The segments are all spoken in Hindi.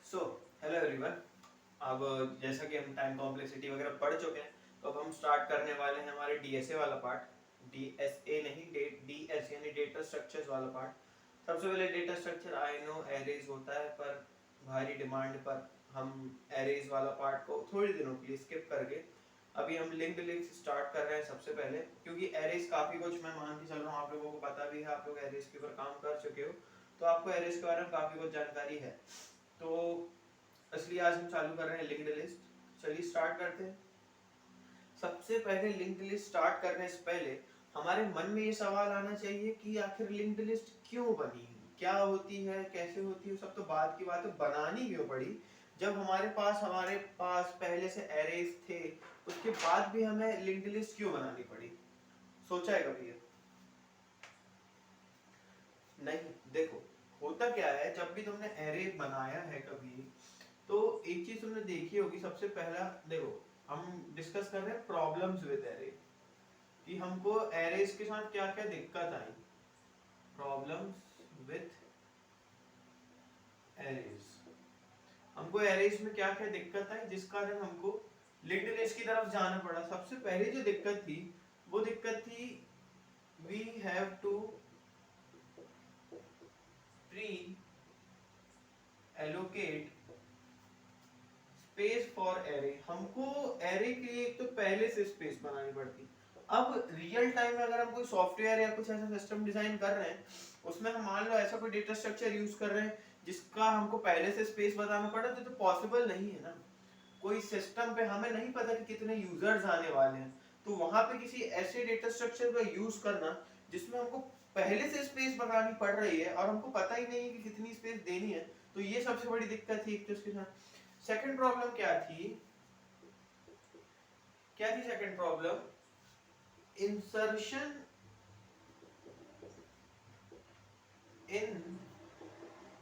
So hello everyone. अब जैसा कि हम टाइम कॉम्प्लेक्सिटी वगैरह पढ़ चुके हैं, तो अब हम स्टार्ट करने वाले हैं हमारे डीएसए वाला पार्ट। डीएसए नहीं, डीएस यानी डेटा स्ट्रक्चर्स वाला पार्ट। सबसे पहले data structure I know arrays होता है, पर भारी डिमांड पर हम एरेज वाला पार्ट को थोड़ी दिनों के लिए स्किप करके अभी हम लिंक्ड लिस्ट स्टार्ट कर रहे हैं सबसे पहले, क्योंकि एरेज काफ़ी कुछ मैं मान के चल रहा हूँ आप लोगों को पता भी है, आप लोग एरेज के ऊपर काम कर चुके हो, तो आपको एरेज के बारे में काफ़ी कुछ जानकारी है। तो इसलिए आज हम चालू कर रहे हैं लिंक्ड लिस्ट। चलिए स्टार्ट करते हैं। सबसे पहले लिंक्ड लिस्ट स्टार्ट करने से पहले हमारे मन में ये सवाल आना चाहिए कि आखिर लिंक्ड लिस्ट क्यों बनी, क्या होती है, कैसे होती है, सब तो बाद की बात है, बनानी क्यों पड़ी जब हमारे पास पहले से एरेज थे, उसके बाद भी हमें लिंक्ड लिस्ट क्यों बनानी पड़ी? सोचा है कभी ये? नहीं, देखो होता क्या है, जब भी तुमने एरे बनाया है कभी, तो एक चीज तुमने देखी होगी। सबसे पहला देखो, हम डिस्कस कर रहे हैं प्रॉब्लम्स विद एरे, कि हमको एरेज के साथ क्या क्या दिक्कत आई। प्रॉब्लम्स विद एरेज, हमको एरेज में क्या क्या दिक्कत आई जिस कारण हमको लिंक्ड लिस्ट की तरफ जाना पड़ा। सबसे पहली जो दिक्कत थी, वो दिक्कत थी we have to pre allocate space for array. हमको एरे के लिए एक तो पहले से स्पेस बनानी पड़ती। अब रियल टाइम में अगर हम कोई सॉफ्टवेयर या कुछ ऐसा सिस्टम डिजाइन कर रहे हैं, उसमें हम मान लो ऐसा कोई डेटा स्ट्रक्चर यूज कर रहे हैं जिसका हमको पहले से स्पेस बताना पड़ा, तो पॉसिबल नहीं है ना। कोई सिस्टम पे हमें नहीं पता कि कितने यूजर्स आने वाले हैं, तो वहां पे किसी ऐसे डेटा स्ट्रक्चर का यूज करना जिसमें हमको पहले से स्पेस बनानी पड़ रही है और हमको पता ही नहीं है कि कितनी स्पेस देनी है, तो ये सबसे बड़ी दिक्कत थी एक तो इसके साथ। सेकंड प्रॉब्लम क्या थी? क्या थी second problem? Insertion in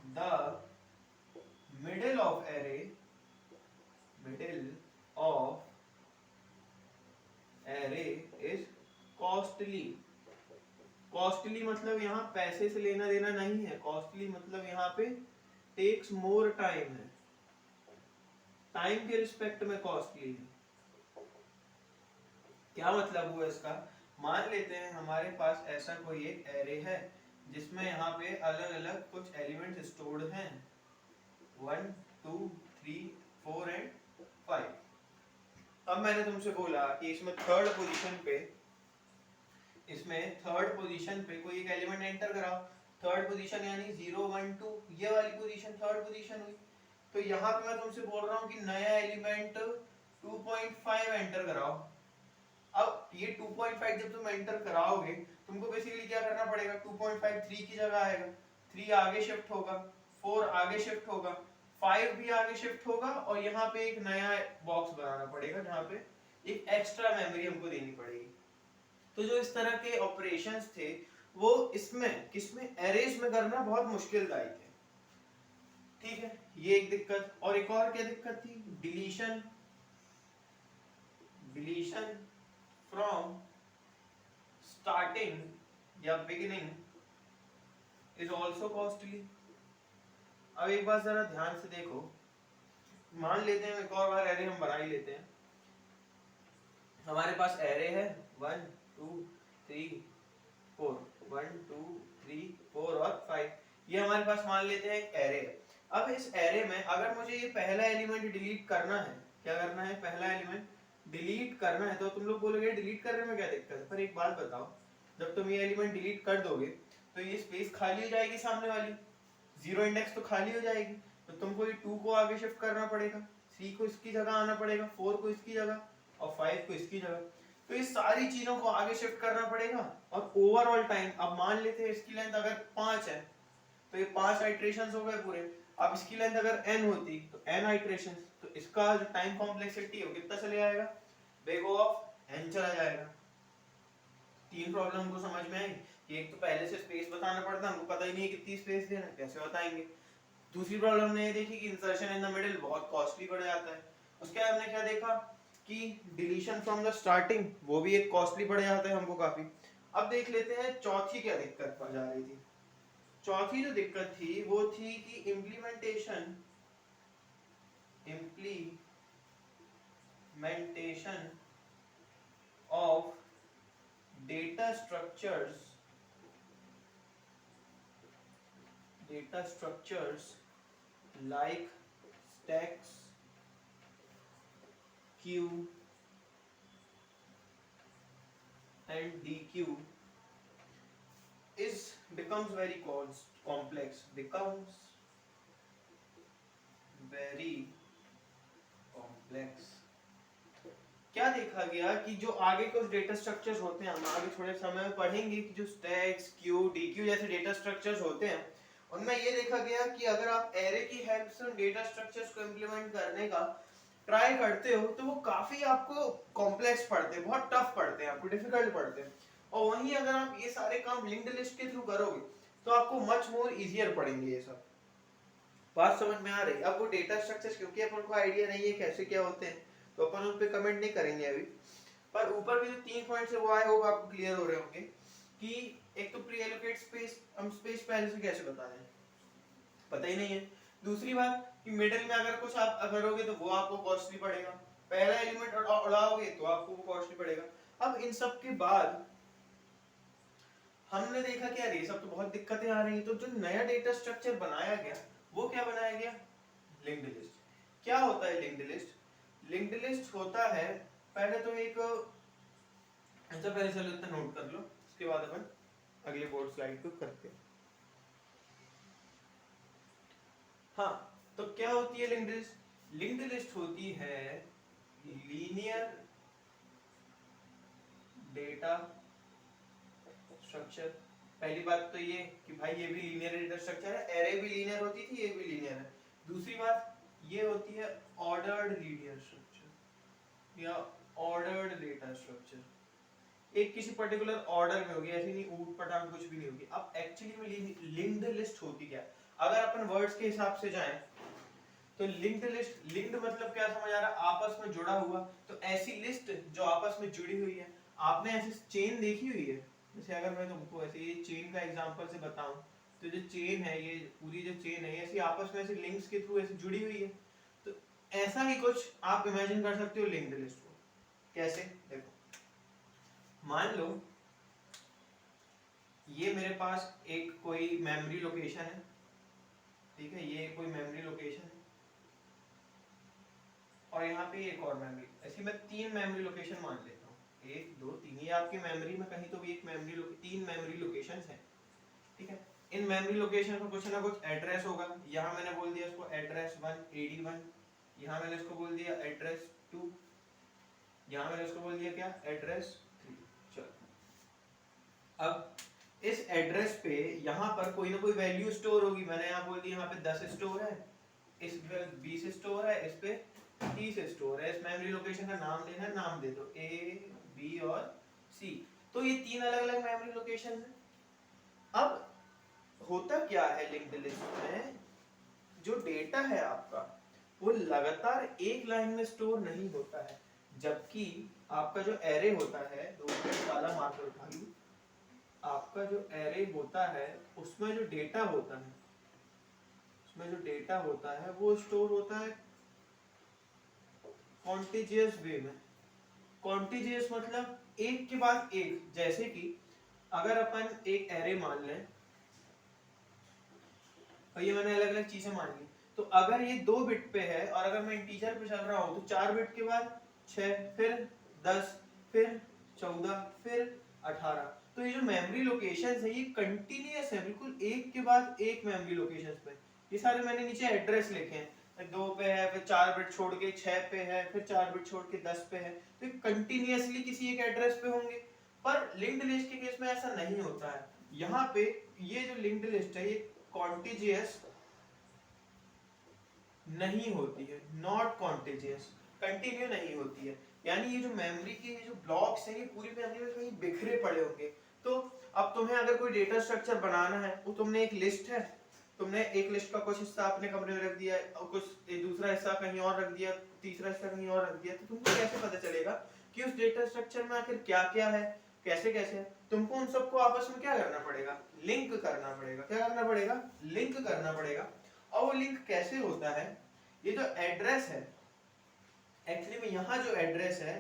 the middle of array, middle of array is costly. Costly मतलब यहाँ पैसे से लेना देना नहीं है, कॉस्टली मतलब यहाँ पे टेक्स मोर टाइम है, टाइम के रिस्पेक्ट में कॉस्टली है। क्या मतलब हुआ इसका? मान लेते हैं हमारे पास ऐसा कोई एक एरे है जिसमें यहाँ पे अलग अलग कुछ एलिमेंट स्टोर्ड हैं, 1 2 3 4 एंड 5। अब मैंने तुमसे बोला कि इसमें थर्ड पोजीशन पे कोई एक एलिमेंट एंटर कराओ। थर्ड पोजीशन यानी 0 1 2, ये वाली पोजीशन थर्ड पोजीशन हुई। तो यहाँ पे मैं तुमसे बोल रहा हूँ कि नया एलिमेंट 2.5 एंटर कराओ। अब ये 2.5 जब तुम एंटर कराओगे, तुमको बेसिकली क्या करना पड़ेगा? 2.5 3 की जगह आएगा, 3 आगे शिफ्ट होगा, 4 आगे शिफ्ट होगा, 5 भी आगे शिफ्ट होगा, और यहाँ पे एक नया बॉक्स बनाना पड़ेगा जहाँ पे एक एक्स्ट्रा मेमोरी हमको देनी पड़ेगी। तो जो इस तरह के ऑपरेशंस थे, वो इसमें किसमें, एरेज में करना बहुत मुश्किलदायी थे। ठीक है, ये एक दिक्कत। और एक और क्या दिक्कत थी? डिलीशन, डिलीशन फ्रॉम स्टार्टिंग या बिगिनिंग इज ऑल्सो कॉस्टली। अब एक बात जरा ध्यान से देखो, मान लेते हैं एक और बार एरे हम बना ही लेते हैं। हमारे पास एरे है 1 2 3 4, 1 2 3 4 और 5, ये हमारे पास मान लेते हैं एक एरे है। अब इस एरे में अगर मुझे ये पहला एलिमेंट डिलीट करना है, क्या करना है? पहला एलिमेंट डिलीट करना है, तो तुम लोग बोलोगे डिलीट करने में क्या दिक्कत है? पर एक बात बताओ, जब तुम ये एलिमेंट डिलीट कर दोगे तो ये स्पेस खाली हो जाएगी, सामने वाली जीरो इंडेक्स तो खाली हो जाएगी, तो तुमको ये 2 को आगे शिफ्ट करना पड़ेगा, 3 को इसकी जगह आना पड़ेगा, 4 को इसकी जगह और 5 को इसकी जगह। तो ये सारी चीजों को आगे शिफ्ट करना पड़ेगा। और ओवरऑल टाइम, अब मान लेते हैं इसकी लेंथ अगर 5 है, तो ये 5 आइट्रेशंस हो गए पूरे। अब इसकी लेंथ अगर n होती तो n आइट्रेशंस, तो इसका जो टाइम कॉम्प्लेक्सिटी है वो कितना चले जाएगा? बेग ऑफ n चला जाएगा। तीन प्रॉब्लम को समझ में आई कि एक तो पहले से स्पेस बताना पड़ता है, हमको पता ही नहीं है कितनी स्पेस देना है, कैसे बताएंगे। दूसरी प्रॉब्लम हमने ये देखी कि इंसर्शन इन द मिडिल बहुत कॉस्टली पड़ जाता है। उसके बाद हमने क्या देखा कि डिलीशन फ्रॉम द स्टार्टिंग, वो भी एक कॉस्टली पड़ जाता है हमको काफी। अब देख लेते हैं चौथी क्या दिक्कत पड़ जा रही थी। चौथी जो दिक्कत थी वो थी कि implementation implementation of data structures like stacks, queue and DQ becomes very complex. क्या देखा गया कि जो आगे कुछ डेटा स्ट्रक्चर्स होते हैं, हम आगे थोड़े समय में पढ़ेंगे कि जो स्टैक्स, क्यू, डीक्यू जैसे डेटा स्ट्रक्चर्स होते हैं, उनमें ये देखा गया कि अगर आप एरे की हेल्प से उन डेटा स्ट्रक्चर्स को इंप्लीमेंट करने का ट्राई करते हो तो वो काफी आपको कॉम्प्लेक्स पड़ते हैं, बहुत टफ पड़ते हैं, आपको डिफिकल्ट पड़ते हैं। और वहीं अगर आप ये सारे काम लिंक्ड लिस्ट के थ्रू करोगे तो आपको मच मोर इजियर पड़ेंगे ये सब। बात समझ में आ रही? अब वो डेटा स्ट्रक्चर्स क्योंकि अपन को आइडिया नहीं है कैसे क्या होते हैं तो अपन उन पे कमेंट नहीं करेंगे अभी, पर ऊपर के जो 3 पॉइंट्स है वो आई होप आपको क्लियर हो रहे होंगे कि एक तो प्री एलोकेट स्पेस, हम स्पेस पहले से कैसे बता रहे हैं, पता ही नहीं है। दूसरी बात कि मिडिल में अगर कुछ आप करोगे तो वो आपको कॉस्टली पड़ेगा, पहला एलिमेंट उड़ाओगे तो आपको वो कॉस्टली पड़ेगा। अब इन सब के बाद हमने देखा कि यार ये सब तो बहुत दिक्कतें आ रही हैं, तो जो नया डेटा स्ट्रक्चर बनाया गया वो क्या बनाया गया? Linked list. क्या होता है लिंक्ड लिस्ट? लिंक्ड लिस्ट होता है, पहले तो एक ऐसा, पहले चलो इतना नोट कर लो, उसके बाद अपन अगले बोर्ड स्लाइड को करते हैं। हाँ, तो क्या होती है लिंक्ड लिस्ट? लिंक्ड लिस्ट होती है लीनियर डेटा स्ट्रक्चर। पहली बात तो ये कि भाई ये भी लीनियर डेटा स्ट्रक्चर है, एरे भी लीनियर होती थी, ये भी लीनियर है। दूसरी बात ये होती है ऑर्डर्ड लीनियर स्ट्रक्चर या ऑर्डर्ड डेटा स्ट्रक्चर, एक किसी पर्टिकुलर ऑर्डर में होगी, ऐसी नहीं ऊट पटांग कुछ भी नहीं होगी। अब एक्चुअली में लिंक्ड लिस्ट होती क्या? अगर अपन वर्ड्स के हिसाब से जाएं तो लिंक्ड लिस्ट, लिंक्ड मतलब क्या समझ आ रहा है? आपस में जुड़ा हुआ। तो ऐसी लिस्ट जो आपस में जुड़ी हुई है। आपने ऐसी चेन देखी हुई है? जैसे अगर मैं तुमको ऐसे ये चेन का एग्जांपल से बताऊं तो जो चेन है, ये पूरी जो चेन है, ऐसी आपस में ऐसे लिंक्स के थ्रू ऐसे जुड़ी हुई है। तो ऐसा ही कुछ आप इमेजिन कर सकते हो लिंक्ड लिस्ट को। कैसे? देखो, मान लो ये मेरे पास एक कोई मेमोरी लोकेशन है, ठीक है, ये कोई मेमोरी लोकेशन है और यहाँ पे एक और मेमोरी, ऐसी मैं 3 मेमोरी लोकेशन मान लेता हूँ, 1 2 3, ये आपकी मेमोरी में कहीं तो भी एक मेमोरी 3 मेमोरी लोकेशंस हैं, ठीक है। इन मेमोरी लोकेशन का कुछ ना कुछ एड्रेस होगा। यहाँ मैंने बोल दिया इसको एड्रेस 1 AD1, यहाँ मैंने इसको बोल दिया एड्रेस 2, यहाँ मैंने इसको बोल दिया क्या? एड्रेस 3। चलो, अब इस एड्रेस पे यहाँ पर कोई ना कोई वैल्यू स्टोर होगी। मैंने यहाँ बोल दिया यहाँ पे 10 स्टोर है, इस पे 20 स्टोर है, इस पे 30 स्टोर है। इस मेमोरी लोकेशन का नाम देना है, नाम दे दो A, B और C। तो ये 3 अलग अलग मेमोरी लोकेशन है। अब होता क्या है लिंक्ड लिस्ट में, जो डेटा है आपका वो लगातार एक लाइन में स्टोर नहीं होता है, जबकि आपका जो एरे होता है, दो मिनट काला मार्कर उठा लूं, आपका जो एरे होता है उसमें जो डेटा होता है, उसमें जो डेटा होता है वो स्टोर होता है कॉन्टिजियस वे में। कॉन्टिजियस मतलब एक के बाद एक। जैसे कि अगर अपन एक एरे मान लें और ये मैंने अलग अलग चीजें मान ली, तो अगर ये 2 बिट पे है और अगर मैं इंटीजर पे चल रहा हूं तो 4 बिट के बाद 6, फिर 10, फिर 14, फिर 18। तो ये जो मेमोरी लोकेशंस है ये कंटिन्यूअस है, बिल्कुल एक के बाद एक मेमोरी लोकेशंस पे। ये सारे मैंने नीचे एड्रेस लिखे हैं, 2 पे है, फिर 4 बिट छोड़ के 6 पे है, फिर 4 बिट छोड़ के 10 पे है। तो ये कंटिन्यूअसली किसी एक एड्रेस पे होंगे। पर लिंक्ड लिस्ट के केस में ऐसा नहीं होता है। यहाँ पे ये जो लिंक्ड लिस्ट है ये कॉन्टिजियस नहीं होती है, नॉट कॉन्टिजियस, कंटिन्यू नहीं होती है। यानी ये जो मेमोरी के जो ब्लॉक्स हैं ये पूरी मेमोरी में कहीं बिखरे पड़े होंगे। तो अब तुम्हें अगर कोई डेटा स्ट्रक्चर बनाना है, वो तुमने एक लिस्ट है, तुमने एक लिस्ट का कुछ हिस्सा अपने कमरे में रख दिया और कुछ दूसरा हिस्सा कहीं और रख दिया, तीसरा हिस्सा कहीं और रख दिया, तो तुमको कैसे पता चलेगा कि उस डेटा स्ट्रक्चर में आखिर क्या क्या है, कैसे कैसे है? तुमको उन सबको आपस में क्या करना पड़ेगा? लिंक करना पड़ेगा। क्या करना पड़ेगा? लिंक करना पड़ेगा। और वो लिंक कैसे होता है? ये जो एड्रेस है एक्चुअली में यहाँ जो एड्रेस है,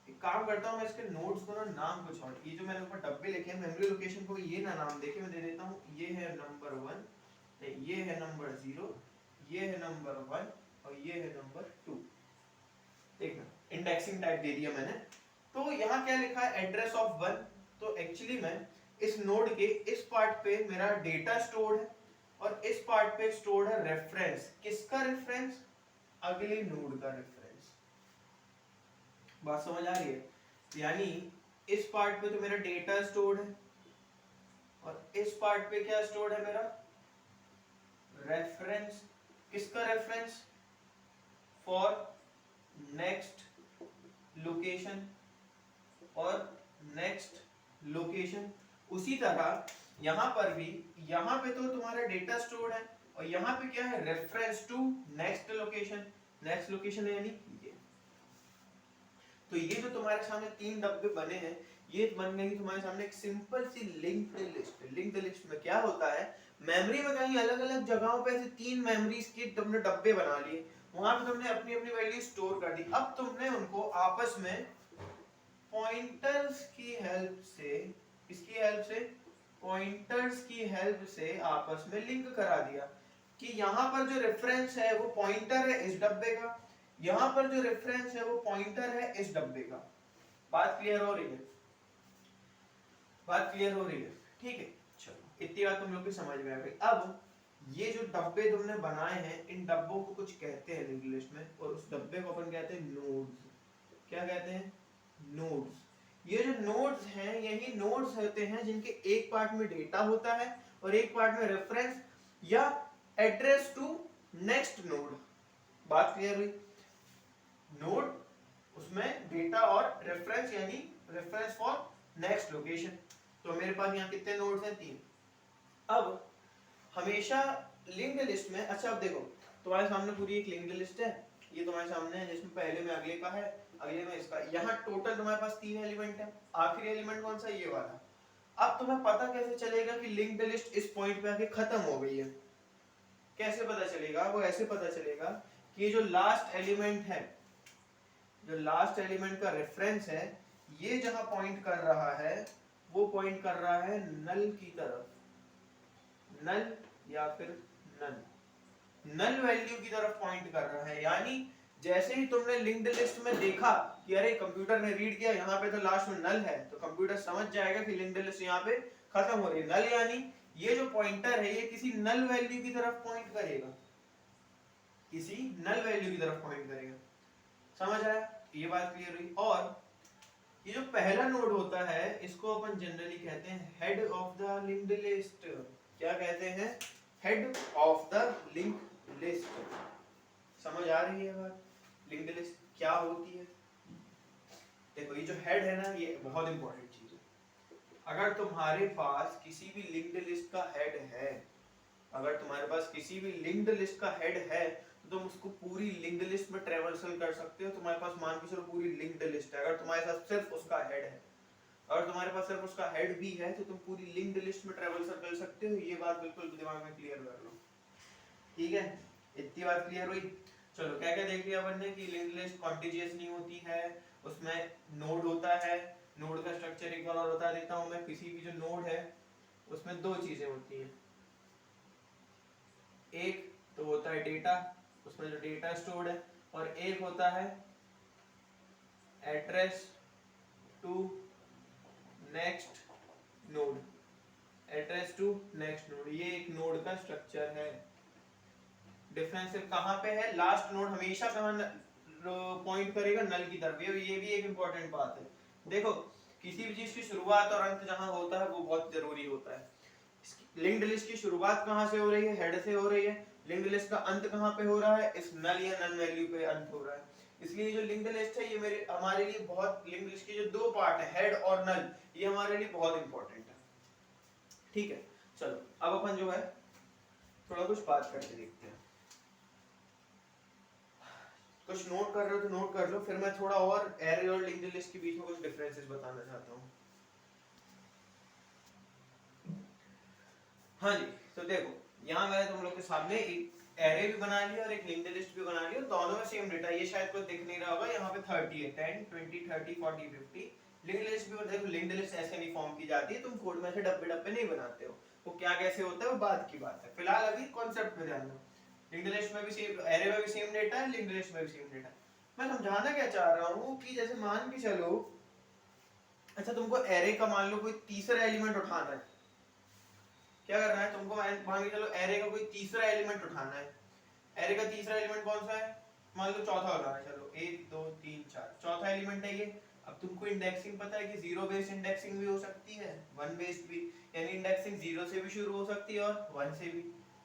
एक काम करता हूँ मैं इसके नोड्स को ना नाम कुछ और, ये जो मैंने ऊपर डब्बे लिखे हैं मेमोरी लोकेशन को ये ना नाम देके मैं दे देता हूँ, ये है नंबर 1, ये है नंबर 0, ये है नंबर 1 और ये है नंबर 2। देखना इंडेक्सिंग टाइप दे दिया मैंने। तो यहाँ क्या लिखा है एड्रेस ऑफ 1, तो एक्चुअली में इस नोड के इस पार्ट पे मेरा डेटा स्टोर्ड है और इस पार्ट पे स्टोर्ड है रेफरेंस। किसका रेफरेंस? अगले नोड का रेफरेंस। बात समझ आ रही है? यानी इस पार्ट पे तो मेरा डेटा स्टोर्ड है और इस पार्ट पे क्या स्टोर्ड है मेरा? रेफरेंस। किसका रेफरेंस? फॉर नेक्स्ट लोकेशन और नेक्स्ट लोकेशन। उसी तरह यहां पर भी, यहां पे तो तुम्हारा डेटा स्टोर्ड है और यहां पे क्या है? Reference to next location. Next location यानी ये। तो ये जो तुम्हारे सामने 3 डब्बे बने हैं, ये बन गई तुम्हारे सामने एक सिंपल सी लिंक्ड लिस्ट। लिंक्ड लिस्ट में क्या होता है, मेमोरी में कहीं अलग अलग जगहों पे ऐसे 3 मेमोरीज के तुमने डब्बे बना लिए, वहां पे तुमने अपनी अपनी वैल्यू स्टोर कर दी। अब तुमने उनको आपस में पॉइंटर्स की हेल्प से, किसकी हेल्प से? पॉइंटर्स की हेल्प से आपस में लिंक करा दिया कि यहाँ पर जो रेफरेंस है वो पॉइंटर है इस डब्बे का, यहाँ पर जो रेफरेंस है वो पॉइंटर है इस डब्बे का। बात क्लियर हो रही है? बात क्लियर हो रही है? ठीक है, चलो इतनी बात तुम लोग की समझ में आ गई। अब ये जो डब्बे तुमने बनाए हैं, इन डब्बों को कुछ कहते हैं इंग्लिश में, और उस डब्बे को अपन कहते हैं नोड्स। क्या कहते हैं? नोड्स। ये जो नोड्स हैं, यही नोड्स होते हैं जिनके एक पार्ट में डेटा होता है और एक पार्ट में रेफरेंस या एड्रेस टू नेक्स्ट नोड। बात क्लियर हुई? नोड उसमें डेटा और रेफरेंस यानी रेफरेंस फॉर नेक्स्ट लोकेशन। तो मेरे पास यहाँ कितने नोड्स हैं? 3। अब हमेशा लिंक्ड लिस्ट में, अच्छा अब देखो तुम्हारे सामने पूरी एक लिंक्ड लिस्ट है, ये तुम्हारे सामने है जिसमें पहले में अगले का है, अगले में इसका। यहाँ टोटल तुम्हारे पास 3 एलिमेंट है। आखिरी एलिमेंट कौन सा? ये वाला। अब तुम्हें पता कैसे चलेगा कि लिंक्ड लिस्ट इस पॉइंट पे आके खत्म हो गई है? कैसे पता चलेगा? वो ऐसे पता चलेगा कि ये जो लास्ट एलिमेंट है, जो लास्ट एलिमेंट का रेफरेंस है, ये जहां पॉइंट कर रहा है वो पॉइंट कर रहा है नल की तरफ। नल या फिर नल, नल वैल्यू की तरफ पॉइंट कर रहा है। यानी जैसे ही तुमने लिंक्ड लिस्ट में देखा कि अरे कंप्यूटर ने रीड किया यहाँ पे तो लास्ट में नल है, तो कंप्यूटर समझ जाएगा कि लिंक्ड लिस्ट यहाँ पे खत्म हो रही है। नल यानी ये जो पॉइंटर है ये किसी नल वैल्यू की तरफ पॉइंट करेगा, किसी नल वैल्यू की तरफ पॉइंट करेगा। समझ आया? ये बात क्लियर हुई? और ये जो पहला नोड होता है इसको अपन जनरली कहते हैं head of the linked list. क्या कहते हैं? Head of the linked list. समझ आ रही है बात? लिंक्ड लिस्ट क्या होती है? देखो ये जो हेड है ना, ये बहुत इंपॉर्टेंट चीज है। अगर तुम्हारे पास किसी भी लिंक्ड लिस्ट का हेड है, अगर तुम्हारे पास किसी भी लिंक्ड लिस्ट का हेड है तो तुम उसको पूरी लिंक्ड लिस्ट में ट्रैवर्सल कर सकते हो। तुम्हारे पास मान के चलो पूरी लिंक्ड लिस्ट है, अगर तुम्हारे पास सिर्फ उसका हेड है, अगर तुम्हारे पास सिर्फ उसका हेड भी है तो तुम पूरी लिंक्ड लिस्ट में ट्रैवर्सल कर सकते हो। ये बात बिल्कुल दिमाग में क्लियर कर लो। ठीक है, इतनी बात क्लियर हुई? चलो क्या क्या देख लिया अपन ने कि लिंक्ड लिस्ट कॉन्टिजियस नहीं होती है, उसमें नोड होता है। नोड का स्ट्रक्चर एक बार और बता देता हूं मैं। किसी भी जो नोड है उसमें 2 चीजें होती हैं। एक तो होता है डेटा, उसमें जो डेटा स्टोर्ड है, और एक होता है address to next node. Address to next node, ये एक नोड का स्ट्रक्चर है। डिफरेंस कहां पे है? लास्ट नोड हमेशा कहां पॉइंट करेगा? नल की तरफ। ये भी एक इंपॉर्टेंट बात है। देखो किसी भी चीज की शुरुआत और अंत जहां होता है वो बहुत जरूरी होता है। लिंक्ड लिस्ट की शुरुआत कहां से हो रही है? हेड से हो रही है। लिंक्ड लिस्ट का अंत कहां पे हो रहा है? इस नल या नन वैल्यू पे अंत हो रहा है। इसलिए जो लिंक्ड लिस्ट है ये मेरे हमारे लिए बहुत, लिंक्ड लिस्ट के जो 2 पार्ट है हेड और नल, ये हमारे लिए बहुत इंपॉर्टेंट है। ठीक है, चलो अब अपन जो है थोड़ा कुछ बात करके देखते हैं। कुछ नोट कर रहे हो तो नोट कर लो, फिर मैं थोड़ा और एरे और लिंक्ड लिस्ट के बीच में कुछ डिफरेंसेस बताना चाहता हूँ। हाँ जी, तो देखो यहाँ मैंने तुम लोग के सामने एक एरे भी बना लिया और एक लिंक्ड लिस्ट भी बना लिया, दोनों में सेम डेटा। ये शायद कोई दिख नहीं रहा होगा, यहाँ पे 30 है, 10 20 30 40 50। लिंक्ड लिस्ट भी देखो, लिंक्ड लिस्ट ऐसे नहीं फॉर्म की जाती है, तुम कोड में से डब्बे डब्बे नहीं बनाते हो, वो क्या कैसे होता है वो बात की बात है। फिलहाल अभी कॉन्सेप्ट पे ध्यान दो। लिंक्ड लिस्ट में भी सेम, एरे में भी सेम डेटा है, लिंक्ड लिस्ट में भी सेम डेटा। मैं समझाना क्या चाह रहा हूँ कि जैसे मान के चलो, अच्छा तुमको एरे का मान लो कोई तीसरा एलिमेंट उठाना है, क्या करना है तुमको, मान के चलो एरे का कोई तीसरा एलिमेंट उठाना है। एरे का तीसरा एलिमेंट कौन सा है, मान लो चौथा उठाना है, चलो 1 2 3 4 चौथा एलिमेंट है ये। अब तुमको इंडेक्सिंग पता है कि जीरो बेस्ड इंडेक्सिंग भी हो सकती है, वन बेस्ड भी, यानी इंडेक्सिंग जीरो से भी शुरू हो सकती है और वन से भी।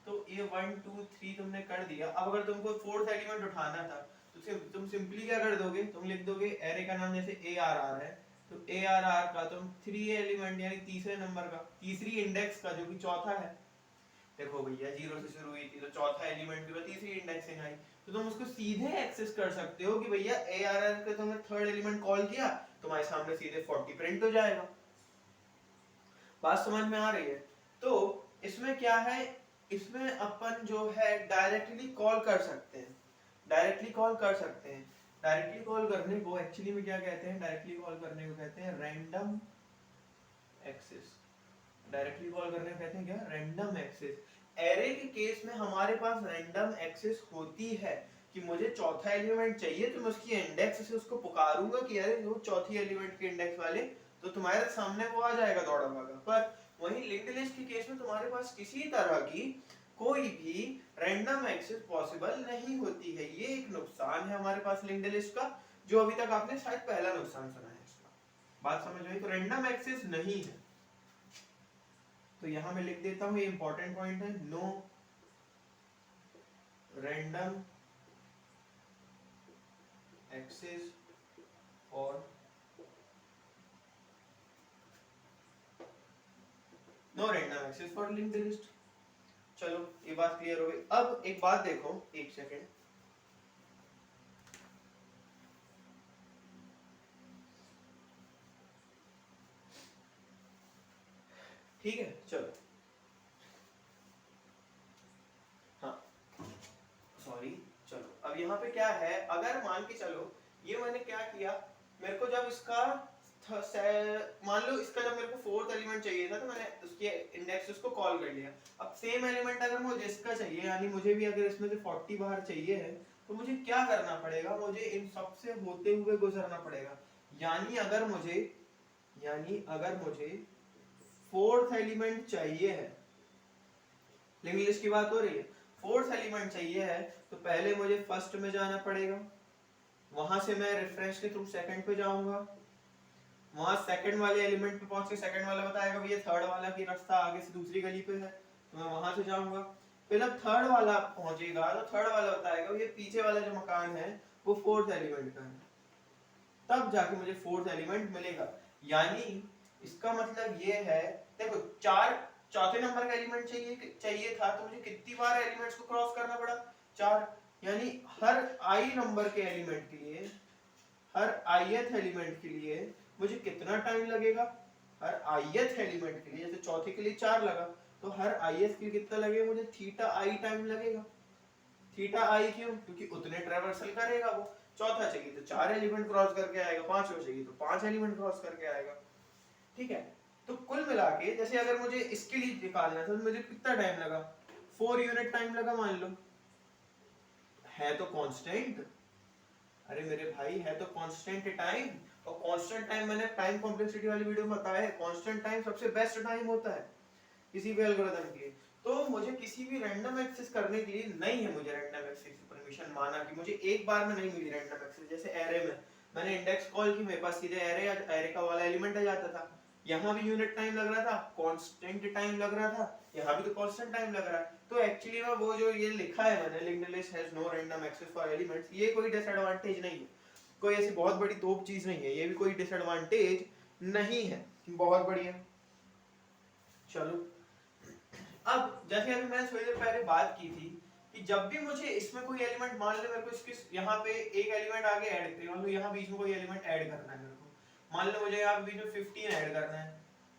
तो ये 1 2 3 तुमने कर दिया। अब अगर तुमको फोर्थ एलिमेंट उठाना था तो तुम सिंपली क्या कर दोगे, तुम लिख दोगे एरे का नाम जैसे ARR है, तो ARR का तुम 3 एलिमेंट यानी तीसरे नंबर का, तीसरी इंडेक्स का जो कि चौथा है, देखो भैया जीरो से शुरू हुई थी तो चौथा एलिमेंट के बाद तीसरी इंडेक्सिंग आई, तो तुम उसको सीधे एक्सेस कर सकते हो कि भैया ARR का तुमने थर्ड एलिमेंट कॉल किया, तुम्हारे सामने सीधे 40 प्रिंट हो जाएगा। बात समझ में आ रही है? तो इसमें क्या है, इसमें अपन जो है डायरेक्टली कॉल कर सकते हैं, डायरेक्टली कॉल कर सकते हैं। डायरेक्टली कॉल करने को एक्चुअली में क्या कहते हैं, डायरेक्टली कॉल करने को कहते हैं रैंडम एक्सेस। डायरेक्टली कॉल करने को कहते हैं क्या, रैंडम एक्सेस। एरे के केस में हमारे पास रैंडम एक्सेस होती है कि मुझे चौथा एलिमेंट चाहिए तो मैं उसकी इंडेक्स से उसको पुकारूंगा कि अरे वो चौथी एलिमेंट के इंडेक्स वाले, तो तुम्हारे सामने वो आ जाएगा दौड़ा भागा। पर वहीं लिंक्ड लिस्ट के केस में तुम्हारे पास किसी तरह की कोई भी रैंडम एक्सेस पॉसिबल नहीं होती है। ये एक नुकसान है हमारे पास लिंक्ड लिस्ट का, जो अभी तक आपने शायद पहला नुकसान सुना है इसका। बात समझ आई? तो रैंडम एक्सेस नहीं है। तो यहां मैं लिख देता हूं, ये इंपॉर्टेंट पॉइंट है, नो रैंडम एक्सेस और no random access for linked list. चलो ये बात क्लियर हो गई। अब एक बात देखो, एक सेकेंड, ठीक है चलो, हाँ सॉरी, चलो अब यहाँ पे क्या है, अगर मान के चलो ये मैंने क्या किया, मेरे को जब इसका मान लो इसका जब मेरे को फोर्थ एलिमेंट चाहिए था तो मैंने उसके इंडेक्स उसको कॉल कर लिया। अब सेम एलिमेंट अगर मुझे इसका चाहिए, यानी मुझे भी अगर इसमें से 40 बाहर चाहिए है, तो मुझे क्या करना पड़ेगा, मुझे इन सब से होते हुए गुजरना पड़ेगा। यानी अगर मुझे फोर्थ एलिमेंट चाहिए है, लिंक्ड लिस्ट की बात हो रही है, फोर्थ एलिमेंट चाहिए है तो पहले मुझे फर्स्ट में जाना पड़ेगा, वहां से मैं रेफरेंस के थ्रू सेकंड पे जाऊंगा, वहां सेकंड वाले एलिमेंट पे पहुंच के सेकंड वाला बताएगा भैया थर्ड वाला की रास्ता आगे से दूसरी गली पे है, तो मैं वहां से जाऊंगा। फिर जब थर्ड वाला पहुंचेगा तो थर्ड वाला बताएगा ये पीछे वाला जो मकान है वो फोर्थ एलिमेंट का है, तब जाके मुझे फोर्थ एलिमेंट मिलेगा। यानी इसका मतलब ये है, देखो चौथे नंबर का एलिमेंट चाहिए था तो मुझे कितनी बार एलिमेंट्स को क्रॉस करना पड़ा, 4। यानी हर आई नंबर के एलिमेंट के लिए, हर ith एलिमेंट के लिए मुझे कितना टाइम लगेगा, हर ith एलिमेंट के लिए, जैसे चौथे के लिए 4 लगा, तो हर ith के लिए कितना लगेगा, मुझे थीटा आई टाइम लगेगा। थीटा आई क्यों, क्योंकि उतने ट्रैवर्सल करेगा वो। चौथा चाहिए तो 4 एलिमेंट क्रॉस करके आएगा, पांचवा चाहिए तो 5 एलिमेंट क्रॉस करके आएगा, ठीक है। तो कुल मिला के जैसे अगर मुझे इसके लिए निकालना था तो मुझे कितना टाइम लगा, 4 यूनिट टाइम लगा मान लो, है तो कांस्टेंट, अरे मेरे भाई है तो कांस्टेंट टाइम, और कांस्टेंट टाइम मैंने टाइम कॉम्प्लेक्सिटी वाली वीडियो में बताया है, कांस्टेंट टाइम सबसे बेस्ट टाइम होता है किसी भी एल्गोरिथम के लिए। तो मुझे किसी भी रैंडम एक्सेस करने के लिए नहीं है, मुझे रैंडम एक्सेस की परमिशन माना कि मुझे एक बार में नहीं मिली रैंडम एक्सेस। जैसे एरे में मैंने इंडेक्स कॉल की, मेरे पास सीधे एरे का वाला एलिमेंट आ जाता था, यहाँ भी यूनिट टाइम लग रहा था, कांस्टेंट टाइम लग रहा था, यहाँ भी तो कांस्टेंट टाइम लग रहा है। तो एक्चुअली में वो जो ये लिखा है मैंने, linked list has no random access for elements, ये कोई डिसएडवांटेज नहीं है, कोई ऐसी बहुत बड़ी तोप चीज नहीं है, ये भी कोई डिसएडवांटेज नहीं है, बहुत बढ़िया। चलो अब जैसे अभी मैंने थोड़ी देर पहले बात की थी कि जब भी मुझे इसमें कोई एलिमेंट, मान लो मेरे को इसके यहाँ पे एक एलिमेंट आगे ऐड करिए, मान लो यहाँ बीच में कोई एलिमेंट ऐड करना है मेरे को, मान लो मुझे यहाँ बीच में 15 ऐड करना है,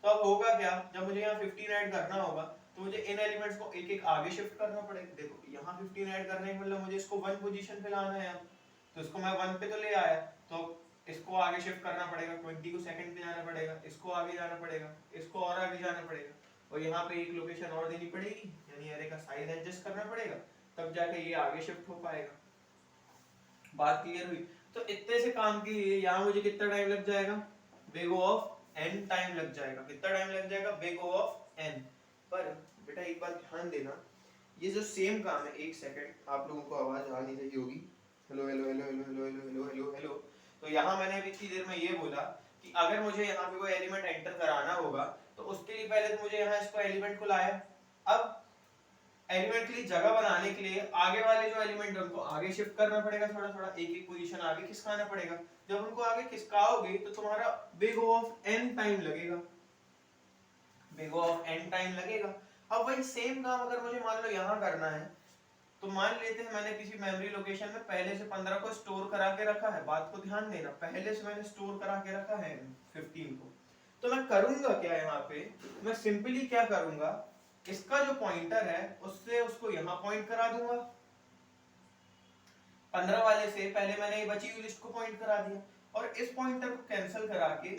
तो अब होगा क्या, जब मुझे यहाँ 15 ऐड करना होगा तो मुझे इन एलिमेंट्स को एक एक आगे शिफ्ट करना पड़ेगा। देखो यहाँ 15 ऐड करने के मतलब मुझे इसको 1 पोजीशन पे लाना है, तो इसको मैं 1 पे तो ले आया, तो इसको आगे शिफ्ट करना पड़ेगा, 20 को सेकंड पे जाना पड़ेगा, इसको आगे जाना पड़ेगा, इसको और आगे जाना पड़ेगा, और यहाँ पे एक लोकेशन और देनी पड़ेगी, यानी एरे का साइज एडजस्ट करना पड़ेगा, तब जाके ये आगे शिफ्ट हो पाएगा। बात क्लियर हुई? तो इतने से काम के लिए यहाँ मुझे कितना टाइम लग जाएगा? Big O of n time लग जाएगा। कितना टाइम लग जाएगा? Big O of n। पर बेटा एक बात ध्यान देना, ये जो सेम काम है, एक सेकंड, आप लोगों को आवाज आ नहीं रही होगी, hello hello hello hello hello hello hello hello hello. तो यहाँ मैंने अभी इतनी देर में ये बोला कि अगर मुझे यहाँ पे कोई एलिमेंट एंटर कराना होगा तो उसके लिए पहले तो मुझे यहाँ इसको एलिमेंट को लाया, अब एलिमेंट के लिए जगह बनाने के लिए आगे वाले जो एलिमेंट है उनको आगे शिफ्ट करना पड़ेगा, थोड़ा थोड़ा एक एक पोजीशन आगे खिसकाना पड़ेगा। जब उनको आगे खिसकाओगे तो तुम्हारा big O of n time लगेगा, big O of n time लगेगा। अब वही सेम काम अगर मुझे मान लो यहाँ करना है, तो मान लेते हैं मैंने किसी मेमोरी लोकेशन में पहले से 15 को स्टोर करा के रखा है, बात को ध्यान देना, पहले से मैंने स्टोर करा के रखा है 15 को, तो मैं करूंगा क्या यहाँ पे, मैं सिंपली क्या करूंगा, इसका जो पॉइंटर है उससे उसको यहाँ पॉइंट करा दूंगा, 15 वाले से पहले मैंने ये बची हुई लिस्ट को पॉइंट करा दिया, और इस पॉइंटर को कैंसिल करा के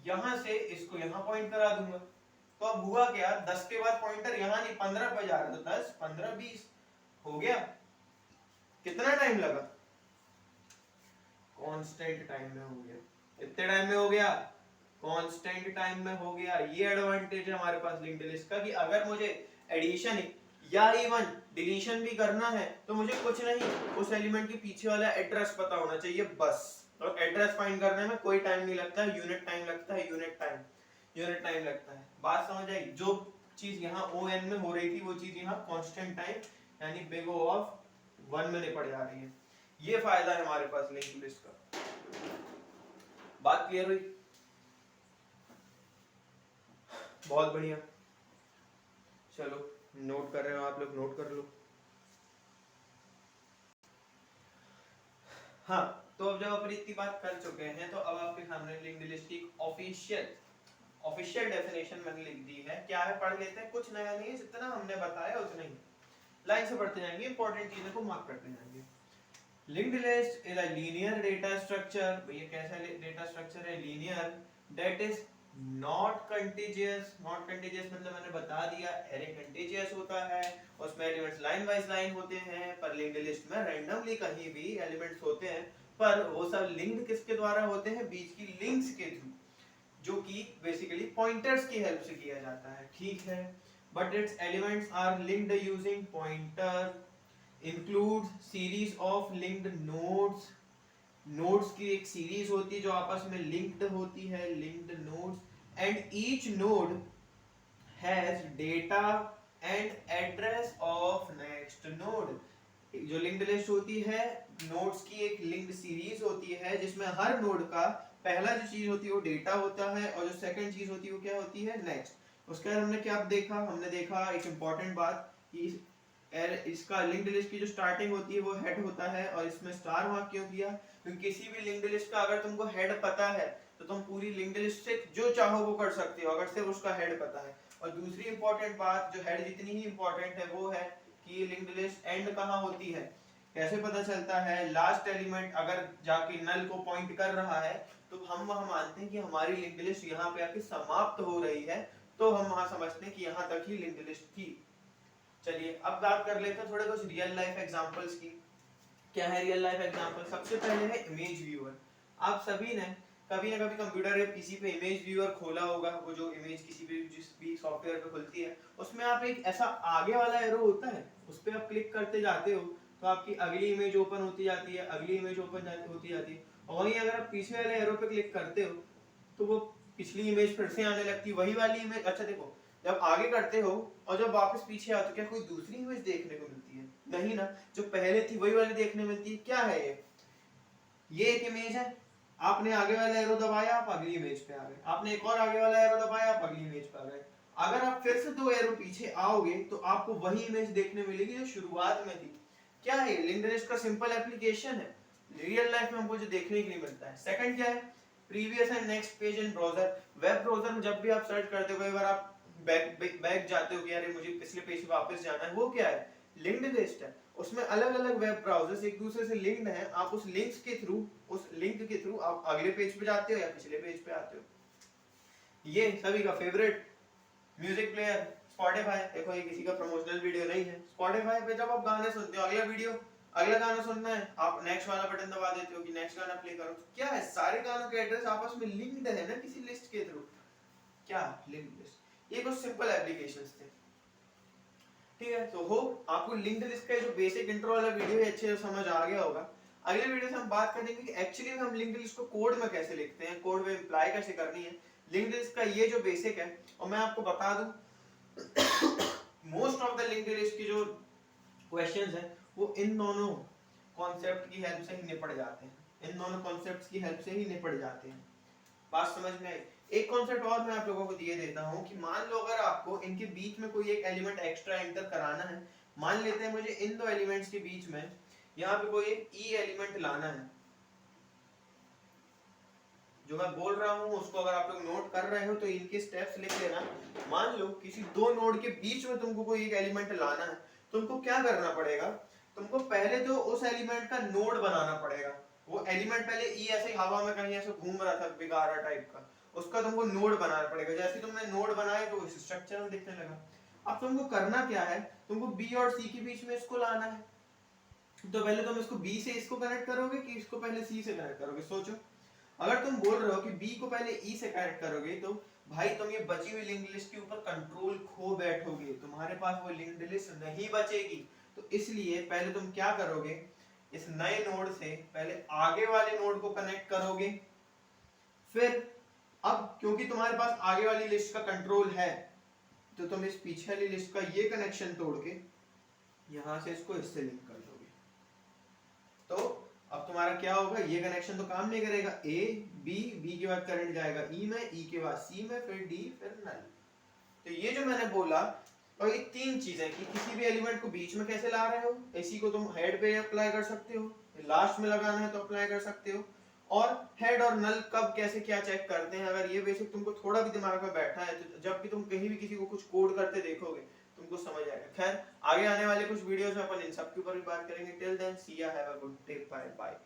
यहाँ से इसको यहाँ पॉइंट करा दूंगा। तो अब हुआ क्या, 10 के बाद पॉइंटर यहाँ नहीं 15 पे जा रहा, तो 10 15 20 हो गया। कितना टाइम लगा? कांस्टेंट टाइम में हो गया। कितने टाइम में हो गया? कांस्टेंट टाइम में हो गया। ये एडवांटेज है हमारे पास लिंक्ड लिस्ट का कि अगर मुझे एडिशन या इवन डिलीशन भी करना है तो मुझे कुछ नहीं, उस एलिमेंट के पीछे वाला एड्रेस पता होना चाहिए बस, और एड्रेस फाइंड करने में कोई टाइम नहीं लगता है, यूनिट टाइम लगता है, यूनिट टाइम लगता है। बात समझ आई? जो चीज यहाँ ON में हो रही थी वो चीज यहाँ कांस्टेंट टाइम यानी बिग O ऑफ 1 में निपट जा रही है। ये फायदा है हमारे पास लिंक्ड लिस्ट का। बात क्लियर हुई? बहुत बढ़िया, चलो नोट कर रहे हो आप लोग, नोट कर लो। हाँ, तो अब जब अपन इतनी बात कर चुके हैं तो अब आपके सामने लिंक्ड लिस्ट की ऑफिशियल डेफिनेशन मैंने लिख दी है। क्या है पढ़ लेते हैं, कुछ नया नहीं है, जितना हमने बताया उतना ही, लाइन से पढ़ते जाएंगे, इंपॉर्टेंट चीजों को मार्क करते जाएंगे। Linked list is a linear data structure. भैया कैसा डेटा स्ट्रक्चर है? Linear, that is not contiguous. Not contiguous मतलब मैंने बता दिया, एरे कंटीजियस होता है, उसमें एलिमेंट्स लाइन बाय लाइन होते हैं, पर लिंक्ड लिस्ट में रैंडमली कहीं भी एलिमेंट्स होते हैं, पर वो सब लिंक्ड किसके द्वारा होते हैं? बीच की लिंक्स के थ्रू, जो कि बेसिकली पॉइंटर्स की हेल्प से किया जाता है, ठीक है। But its elements are linked using pointer, include series of linked nodes. Nodes की एक सीरीज होती है जो आपस में लिंक्ड होती है, linked nodes, and each node has data and address of next node. जो लिंक्ड लिस्ट होती है, नोड्स की एक लिंक्ड सीरीज होती है जिसमें हर नोड का पहला जो चीज होती है वो डेटा होता है, और जो सेकंड चीज होती है वो क्या होती है? नेक्स्ट। उसके बाद हमने क्या देखा? हमने देखा एक इंपॉर्टेंट बात कि इसका लिंक्ड लिस्ट की जो स्टार्टिंग होती है वो हेड होता है, और इसमें स्टार मार्क क्यों किया? क्योंकि किसी भी लिंक्ड लिस्ट का अगर तुमको हेड पता है तो तुम पूरी लिंक्ड लिस्ट से जो चाहो वो कर सकते हो, अगर सिर्फ उसका हेड पता है। और दूसरी इंपॉर्टेंट बात, जो हेड जितनी ही इंपॉर्टेंट है, वो है कि लिंक्ड लिस्ट एंड कहाँ होती है, कैसे पता चलता है? लास्ट एलिमेंट अगर जाके नल को पॉइंट कर रहा है तो हम वहां मानते हैं कि हमारी लिंक्ड लिस्ट यहाँ पे आके समाप्त हो रही है, तो हम वहां समझते हैं कि यहाँ तक ही लिंक्ड लिस्ट थी। चलिए अब बात कर लेते हैं थोड़े कुछ रियल लाइफ एग्जांपल्स की। क्या है रियल लाइफ एग्जांपल? सबसे पहले है इमेज व्यूअर। आप सभी ने कभी ना कभी कंप्यूटर या पीसी पे इमेज व्यूअर खोला होगा, वो जो इमेज किसी भी जिस भी सॉफ्टवेयर पे खुलती है, उसमें आप एक ऐसा आगे वाला एरो होता है, उस पे आप क्लिक करते जाते हो तो आपकी अगली इमेज ओपन होती जाती है, अगली इमेज ओपन होती जाती है, और वहीं अगर आप पीछे वाले एरो पे क्लिक करते हो तो वो पिछली इमेज फिर से आने लगती है, वही वाली इमेज। अच्छा देखो, जब आगे करते हो और जब वापस पीछे आओ तो क्या कोई दूसरी इमेज देखने को मिलती है? नहीं ना, जो पहले थी वही वाली देखने मिलती है। क्या है ये एक इमेज है, आपने आगे वाला एरो दबाया आप अगली इमेज पे आ गए, आपने एक और आगे वाला एरो दबाया आप अगली इमेज पे आ गए। अगर आप फिर से 2 एरो पीछे आओगे तो आपको वही इमेज देखने मिलेगी जो शुरुआत में थी। क्या है? लिंक्ड लिस्ट का सिंपल एप्लीकेशन है, रियल लाइफ में हमको जो देखने के लिए मिलता है। सेकंड क्या है? Previous and next page in browser. Web browser में जब भी आप सर्च करते हो, अगर आप बैक जाते हो कि अरे मुझे पिछले पेज पे वापस जाना है, वो क्या है, लिंक्ड लिस्ट है। उसमें अलग अलग वेब ब्राउजर्स एक दूसरे से लिंक्ड हैं, आप उस लिंक्स के थ्रू, उस लिंक के थ्रू आप अगले पेज पे जाते हो या पिछले पेज पे आते हो। ये सभी का फेवरेट म्यूजिक प्लेयर स्पॉटिफाई। देखो ये किसी का प्रमोशनल वीडियो नहीं है। स्पॉटिफाई पे जब आप गाने सुनते हो, अगला गाना सुनना है, आप नेक्स्ट वाला बटन दबा देते हो कि नेक्स्ट गाना प्ले करो। तो क्या है, सारे गानों के एड्रेस आपस में लिंक्ड है ना किसी लिस्ट के थ्रू। क्या लिंक्ड लिस्ट, ये कुछ सिंपल एप्लीकेशंस थे, ठीक है। तो होप आपको लिंक्ड लिस्ट का जो बेसिक इंट्रो वाला वीडियो है अच्छे से समझ आ गया होगा। अगले वीडियो से हम बात करेंगे कि एक्चुअली में हम लिंक्ड लिस्ट को कोड में कैसे लिखते हैं, कोड में अप्लाई कैसे करनी है लिंक्ड लिस्ट का, ये जो बेसिक है। और मैं आपको बता दूं most of the linked list की जो क्वेश्चंस हैं वो इन दोनों कॉन्सेप्ट की हेल्प से ही निपट जाते हैं, इन दोनों कॉन्सेप्ट्स की हेल्प से ही निपट जाते हैं। बात समझ में आई। एक कॉन्सेप्ट और मैं आप लोगों को दिए देता हूं कि मान लो अगर आपको इनके बीच में कोई एक एलिमेंट एक्स्ट्रा एंटर कराना है, मान लेते हैं मुझे इन दो एलिमेंट्स के बीच में यहाँ पे कोई एक ई एलिमेंट लाना है। जो मैं बोल रहा हूँ उसको अगर आप लोग नोट कर रहे हो तो इनके स्टेप्स लिख लेना। मान लो किसी दो नोड के बीच में तुमको कोई एक एलिमेंट लाना है, तुमको क्या करना पड़ेगा, तुमको पहले तो उस एलिमेंट का नोड बनाना पड़ेगा। वो एलिमेंट पहले ई ऐसे हवा में कहीं ऐसे घूम रहा था बिगाड़ा टाइप का, उसका तुमको नोड बनाना पड़ेगा। जैसे तुमने नोड बनाए तो इस स्ट्रक्चर में दिखने लगा। अब तुमको करना क्या है, तुमको बी और सी के बीच में इसको लाना है। तो पहले तुम इसको बी से इसको कनेक्ट करोगे कि इसको पहले सी से कनेक्ट करोगे, सोचो। अगर तुम बोल रहे हो कि बी को पहले ई से कनेक्ट करोगे तो भाई तुम ये बची हुई लिंक्ड लिस्ट के ऊपर कंट्रोल खो बैठोगे, तुम्हारे पास वो लिंक्ड लिस्ट नहीं बचेगी। तो इसलिए पहले तुम क्या करोगे, इस नए नोड से पहले आगे वाले नोड को कनेक्ट करोगे। फिर अब क्योंकि तुम्हारे पास आगे वाली लिस्ट का कंट्रोल है तो तुम इस पीछे वाली लिस्ट का ये कनेक्शन तोड़ के यहां से इसको इससे लिंक कर दोगे। तो अब तुम्हारा क्या होगा, ये कनेक्शन तो काम नहीं करेगा। ए बी, बी के बाद करंट जाएगा ई में, ई के बाद सी में, फिर डी, फिर नल। तो ये जो मैंने बोला और ये तीन चीजें कि किसी भी एलिमेंट को बीच में कैसे ला रहे हो, इसी को तुम हेड पे अप्लाई कर सकते हो, लास्ट में लगाना है तो अप्लाई कर सकते हो। और हेड और नल कब कैसे क्या चेक करते हैं, अगर ये बेसिक तुमको थोड़ा भी दिमाग में बैठा है तो जब भी तुम कहीं भी किसी को कुछ कोड करते देखोगे तुमको समझ आएगा। खैर आगे आने वाले कुछ वीडियोस में अपन इन सब के ऊपर भी बात करेंगे। Till then see ya, have a good day, bye bye.